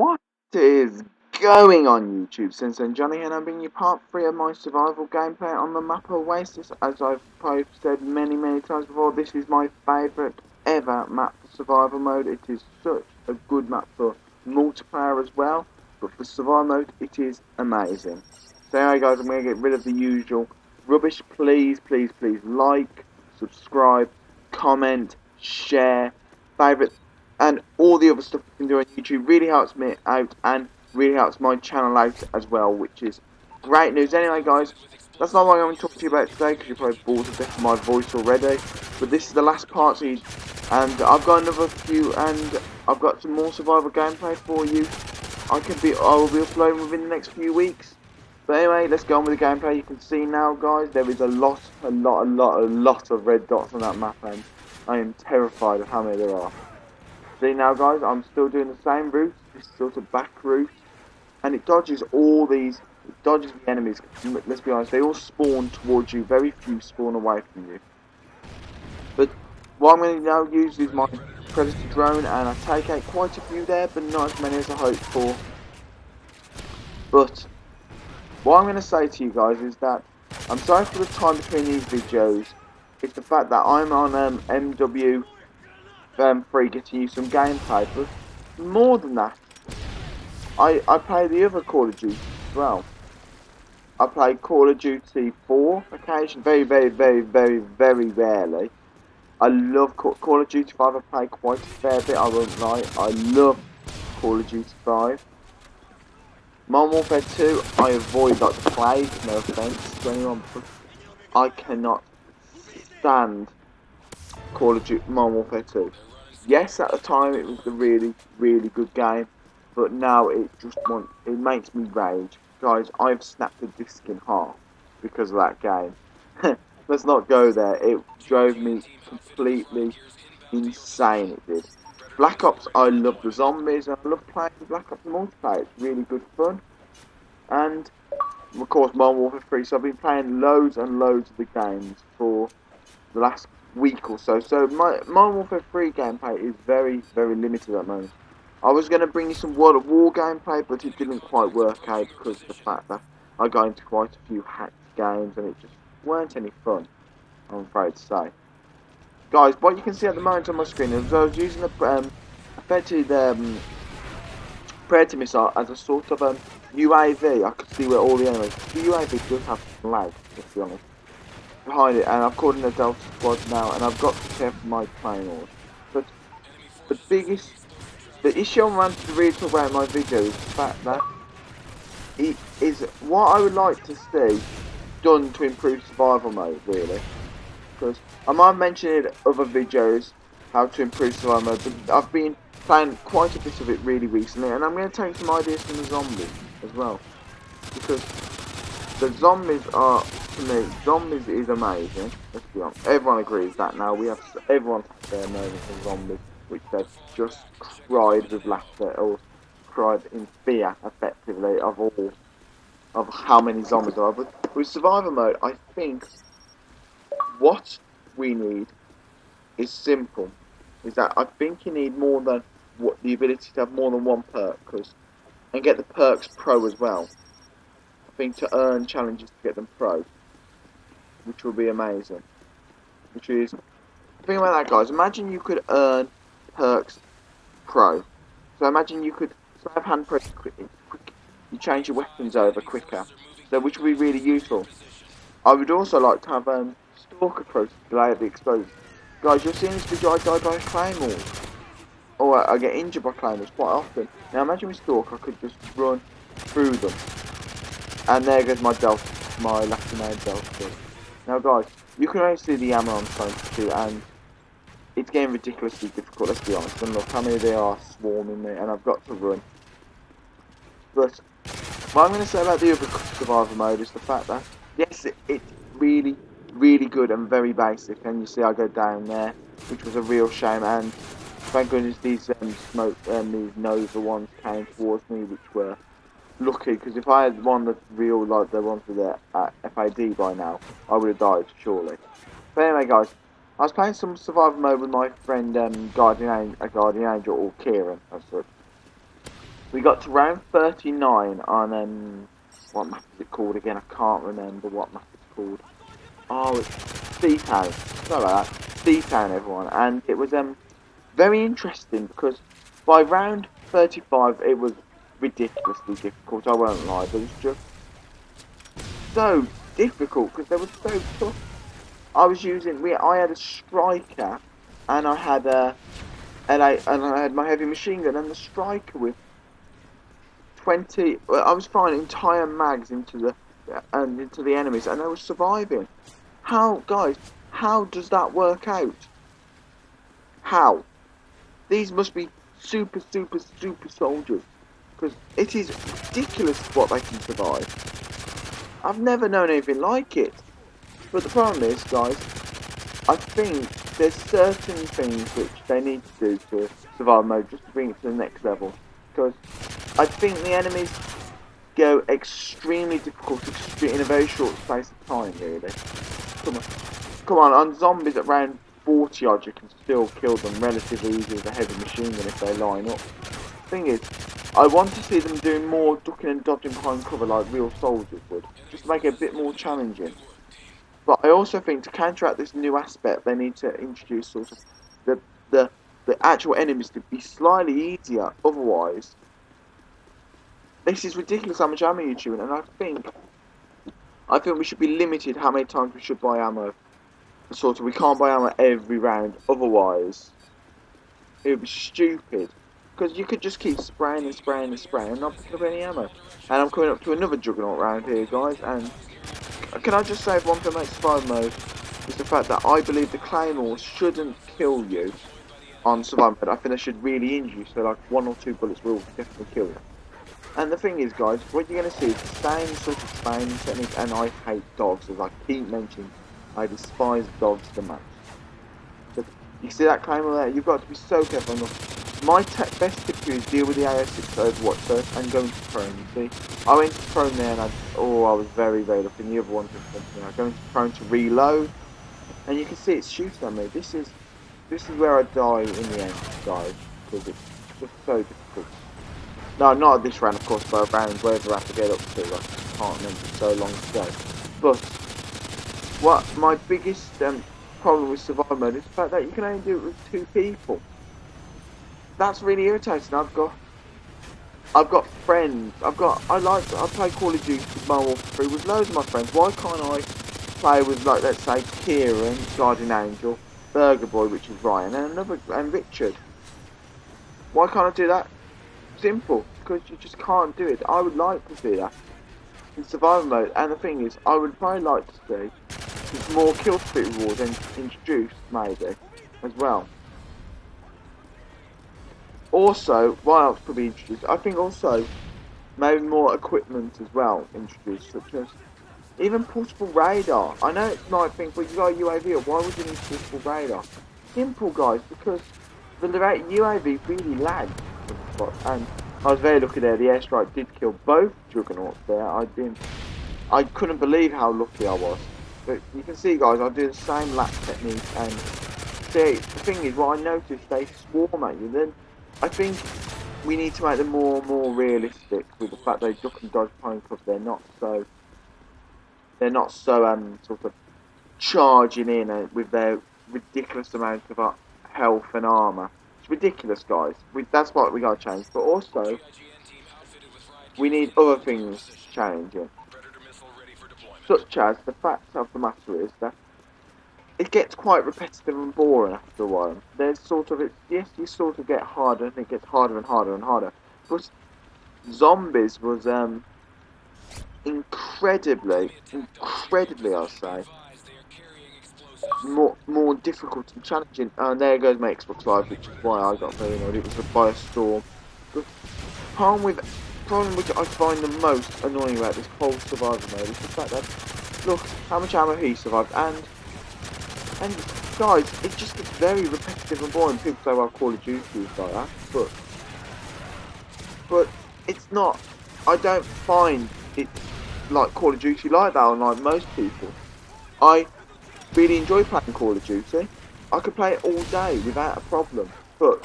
What is going on YouTube? Since I'm Johnny and I'm bringing you part 3 of my survival gameplay on the map Oasis. As I've probably said many times before, this is my favourite ever map for survival mode. It is such a good map for multiplayer as well, but for survival mode it is amazing. So anyway guys, I'm going to get rid of the usual rubbish. Please like, subscribe, comment, share, favourite, and all the other stuff you can do on YouTube. Really helps me out and really helps my channel out as well, which is great news. Anyway guys, that's not what I'm going to talk to you about today, because you're probably bored to death of my voice already. But this is the last part, and I've got another few, and I've got some more survival gameplay for you. I will be uploading within the next few weeks. But anyway, let's go on with the gameplay. You can see now guys, there is a lot of red dots on that map, and I am terrified of how many there are. See now guys, I'm still doing the same route, this sort of back route, and it dodges all these, it dodges the enemies. Let's be honest, they all spawn towards you, very few spawn away from you. But what I'm going to now use is my Predator drone, and I take out quite a few there, but not as many as I hoped for. But what I'm going to say to you guys is that I'm sorry for the time between these videos. It's the fact that I'm on MW3 getting you some gameplay, but more than that, I play the other Call of Duty as well. I play Call of Duty 4 occasionally, very rarely. I love Call of Duty 5. I play quite a fair bit, I won't lie. I love Call of Duty 5. Modern Warfare 2, I avoid like the plague, no offence to anyone, but I cannot stand Call of Duty Modern Warfare 2. Yes, at the time it was a really good game, but now it makes me rage. Guys, I've snapped the disc in half because of that game. Let's not go there. It drove me completely insane, it did. Black Ops, I love the zombies, and I love playing Black Ops multiplayer. It's really good fun. And of course Modern Warfare 3, so I've been playing loads and loads of the games for the last week or so. So my Modern Warfare 3 gameplay is very limited at the moment. I was going to bring you some World of War gameplay, but it didn't quite work out because of the fact that I got into quite a few hacked games and it just weren't any fun, I'm afraid to say. Guys, what you can see at the moment on my screen is I was using effectively the Predator missile as a sort of UAV. I could see where all the enemies. The UAV does have some lag, let's be honest, behind it, and I've called in a Delta squad now, and I've got to care for my claymores. But the issue I wanted to really talk about in my video is the fact that it is what I would like to see done to improve survival mode, really. Because I might mention in other videos how to improve survival mode, but I've been playing quite a bit of it really recently, and I'm going to take some ideas from the zombies as well. Because the zombies are, to me, zombies is amazing. Let's be honest. Everyone agrees that now. Everyone's had their moments of zombies, which they've just cried with laughter or cried in fear, effectively, of how many zombies there are. But with survival mode, I think what we need is simple. Is that I think you need more than the ability to have more than one perk, and get the perks pro as well. I think to earn challenges to get them pro, which will be amazing. Which is, think about that, guys. Imagine you could earn perks pro. So imagine you could have hand press quick. You change your weapons over quicker, so which would be really useful. I would also like to have stalker pro to delay the explosion. Guys, you'll see in this video I die by claymores, or I get injured by claymores quite often. Now imagine with stalker I could just run through them. And there goes my lucky name Delta. Now guys, you can only see the ammo I'm trying to do, and it's getting ridiculously difficult, let's be honest. And look how many they are swarming me, and I've got to run. But what I'm going to say about the other survival mode is the fact that, yes, it's really good and very basic, and you see I go down there, which was a real shame, and thank goodness these these Nova ones came towards me, which were lucky, because if I had one that's real, like the ones with the FAD by now, I would have died, surely. But anyway guys, I was playing some survival mode with my friend Guardian Angel, or Kieran, as such. We got to round 39 on what map is it called again? I can't remember what map it's called. Oh, it's Seatown. Sorry about that. Seatown, everyone. And it was very interesting because by round 35 it was ridiculously difficult. I won't lie, but it was just so difficult because they were so tough. I had a striker, and I had I had my heavy machine gun, and the striker with 20. Well, I was firing entire mags into the enemies, and they were surviving. How, guys? How does that work out? How? These must be super soldiers, because it is ridiculous what they can survive. I've never known anything like it. But the problem is, guys, I think there's certain things which they need to do to survival mode just to bring it to the next level. Because I think the enemies go extremely difficult in a very short space of time, really. Come on, zombies at round 40 odd, you can still kill them relatively easily with a heavy machine gun if they line up. Thing is, I want to see them doing more ducking and dodging behind cover like real soldiers would, just to make it a bit more challenging. But I also think to counteract this new aspect, they need to introduce sort of the actual enemies to be slightly easier. Otherwise, this is ridiculous how much ammo you're chewing, and I think we should be limited how many times we should buy ammo. Sort of, we can't buy ammo every round. Otherwise, it would be stupid. Because you could just keep spraying and not pick up any ammo. And I'm coming up to another juggernaut round here, guys, and can I just say one thing about survival mode is the fact that I believe the claymores shouldn't kill you on survival mode. I think they should really injure you, so like 1 or 2 bullets will definitely kill you. And the thing is, guys, what you're going to see is the same sort of spawning technique, and I hate dogs, as I keep mentioning. I despise dogs the most. But you see that claymore there? You've got to be so careful. My best tip to you is deal with the AO6 Overwatch first and go into prone. You see, I went to prone there and I was very lucky. And the other one just I go into prone to reload, and you can see it's shooting at me. This is where I die in the end, guys, because it's just so difficult. No, not at this round, of course, but around wherever I have to get up to. I can't remember, so long ago. But what my biggest problem with survival mode is the fact that you can only do it with 2 people. That's really irritating. I've got friends. I play Call of Duty Modern Warfare 3 with loads of my friends. Why can't I play with, like, let's say Kieran, Guardian Angel, Burger Boy, which is Ryan, and Richard? Why can't I do that? Simple, because you just can't do it. I would like to see that in survival mode, and the thing is, I would probably like to see more kill streak rewards introduced, maybe, as well. Also, what else could be introduced? I think also maybe more equipment as well introduced, such as even portable radar. I know it's not a thing, but you got a UAV. Why would you need portable radar? Simple, guys, because the UAV really lagged. And I was very lucky there. The airstrike did kill both juggernauts there. I couldn't believe how lucky I was. But you can see, guys, I do the same lap technique, and see, the thing is, what I noticed, they swarm at you. Then I think we need to make them more realistic with the fact they duck and dodge behind cover. They're not so sort of charging in with their ridiculous amount of health and armor. It's ridiculous, guys. That's what we gotta change. But also, we need other things changing, such as the fact of the matter is that it gets quite repetitive and boring after a while. There's sort of yes, you sort of get harder, and it gets harder and harder and harder. But zombies was incredibly, I'll say, more difficult and challenging. And there goes my Xbox Live, which is why I got very annoyed. It was by a storm. The problem which I find the most annoying about this whole survival mode is the fact that, look how much ammo he survived, and guys, it just gets very repetitive and boring. People say, well, Call of Duty is like that, but it's not. I don't find it like Call of Duty like that, unlike most people. I really enjoy playing Call of Duty. I could play it all day without a problem, but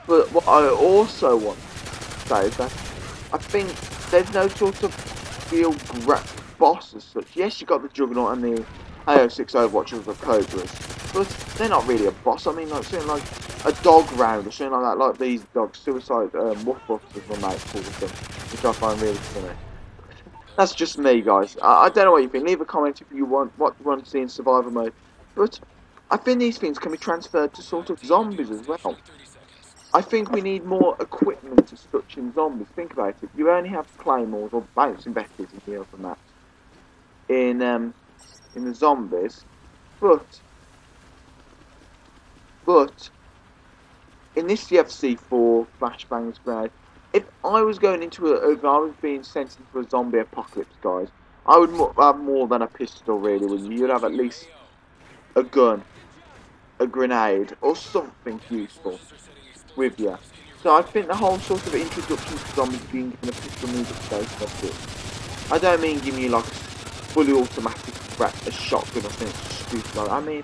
But what I also want to say is that I think there's no sort of real boss as such. Yes, you got the Juggernaut and the AO6 Overwatchers, the Cobras, but they're not really a boss. I mean, like something like a dog round or something like that, like these dogs, Suicide Woof Buffs as my mate calls them, which I find really funny. That's just me, guys. I don't know what you think. Leave a comment if you want what you want to see in survival mode. But I think these things can be transferred to sort of zombies as well. I think we need more equipment to such in zombies. Think about it. You only have claymores or bouncing betties in the other maps in the zombies, but in this you have C4, flashbangs, grenade. If I was going into if I was being sent into a zombie apocalypse, guys, I would have more than a pistol, really, wouldn't you? You'd have at least a gun, a grenade, or something useful with you. So I think the whole sort of introduction to zombies being given a pistol means it's safe, that's it. I don't mean giving you like a fully automatic a shotgun or something stupid like that. I mean,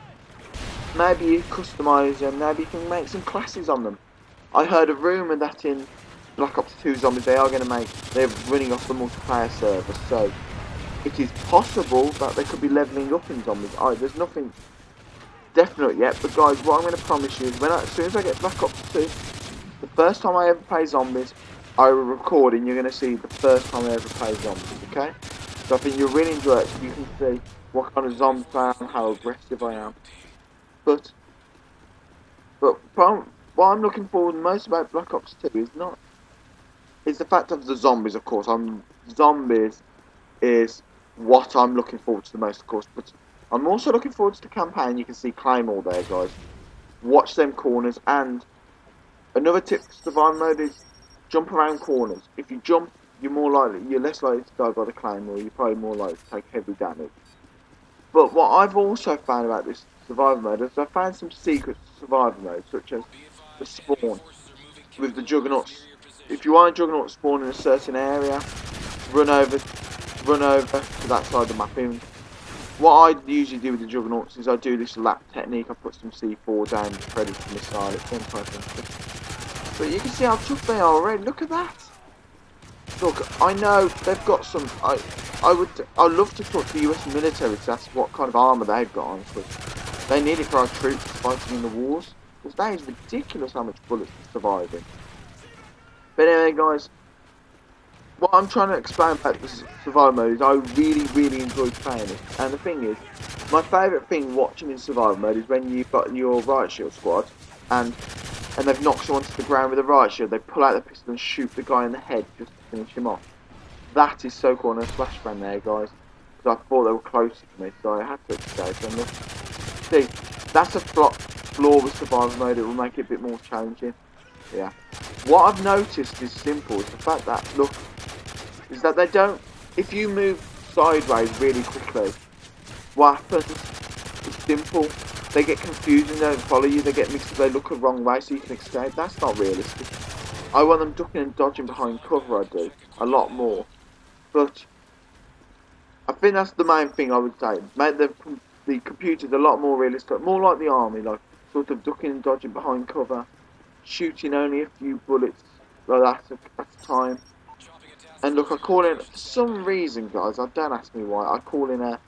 maybe you customise them, maybe you can make some classes on them. I heard a rumour that in Black Ops 2 Zombies they're running off the multiplayer server, so it is possible that they could be levelling up in Zombies. There's nothing definite yet, but guys, what I'm going to promise you is as soon as I get Black Ops 2, the first time I ever play Zombies, I will record and you're going to see the first time I ever play Zombies, okay? So I think you'll really enjoy it, so you can see what kind of zombie I am, how aggressive I am. But what I'm looking forward most about Black Ops 2 is the fact of the zombies, of course. Zombies is what I'm looking forward to the most, of course. But I'm also looking forward to the campaign. You can see Claymore there, guys. Watch them corners. And another tip for survival mode is jump around corners. If you jump, you're less likely to die by the Claymore. You're probably more likely to take heavy damage. But what I've also found about this survival mode is I found some secrets to survival mode, such as the spawn with the Juggernauts. If you want a Juggernaut spawn in a certain area, run over to that side of the map. And what I usually do with the Juggernauts is I do this lap technique. I put some C4 down, the Predator missile, it's one type of thing. But you can see how tough they are already. Look at that. Look, I know they've got some. I'd love to talk to the US military to ask what kind of armour they've got on, because they need it for our troops fighting in the wars. Because that is ridiculous how much bullets are surviving. But anyway, guys, what I'm trying to explain about this survival mode is I really enjoy playing it. And the thing is, my favourite thing watching in survival mode is when you've got your riot shield squad and they've knocked someone to the ground with a riot shield. They pull out the pistol and shoot the guy in the head just to finish him off. That is so cool. And a flashbang there, guys, because I thought they were closer to me, so I had to escape. And look, see, that's a flaw with survival mode. It will make it a bit more challenging. Yeah. What I've noticed is simple. Is the fact that is that they don't. If you move sideways really quickly, what happens? It's simple. They get confused and don't follow you. They get mixed up. They look the wrong way, so you can escape. That's not realistic. I want them ducking and dodging behind cover. I do a lot more. But I think that's the main thing I would say. Make the computers a lot more realistic, more like the army, like sort of ducking and dodging behind cover, shooting only a few bullets like that at a time. And look, I call in, for some reason, guys, don't ask me why, I call in a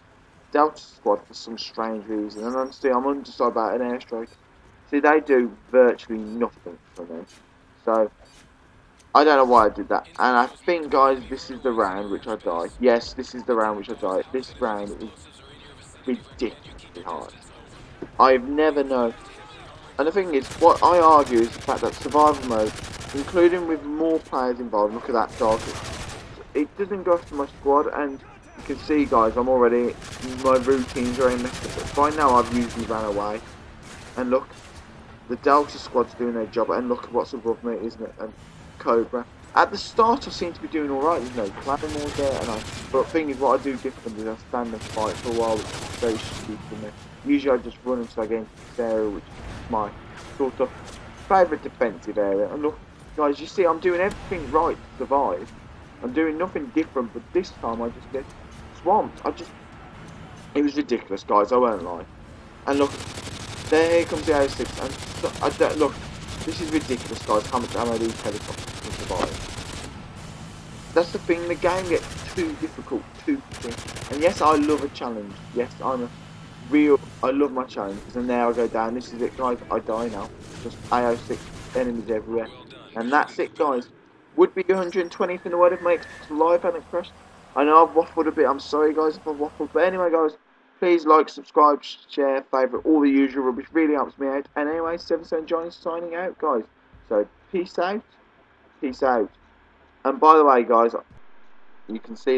Delta Squad for some strange reason. And honestly, I'm undecided about an airstrike. See, they do virtually nothing for me. So, I don't know why I did that. And I think, guys, this is the round which I die. Yes, this is the round which I die. This round is ridiculously hard. I've never known. And the thing is, what I argue is the fact that survival mode, including with more players involved, look at that dog, it doesn't go after my squad, and you can see, guys, my routines are in messed up. By now I've usually ran away. And look, the Delta squad's doing their job, and look at what's above me, isn't it? And Cobra. At the start I seem to be doing alright, there's no claymore there, but the thing is, what I do differently is I stand and fight for a while, which is very stupid for me. Usually I just run until I get into this area, which is my sort of favourite defensive area. And look, guys, you see, I'm doing everything right to survive. I'm doing nothing different, but this time I just get swamped. It was ridiculous, guys, I won't lie. And look, here comes the A6, and look, This is ridiculous, guys, how much ammo these helicopters can survive. That's the thing, the game gets too difficult, too quick. And yes, I love a challenge. Yes, I love my challenges. And there I go down. This is it, guys. I die now. Just AO6 enemies everywhere. And that's it, guys. Would be 120th in the world if my Xbox Live hadn't crashed. I know I've waffled a bit. I'm sorry, guys, if I've waffled. But anyway, guys, please like, subscribe, share, favourite, all the usual rubbish. Really helps me out. And anyway, 77 Johnny signing out, guys. So, peace out. Peace out. And by the way, guys, you can see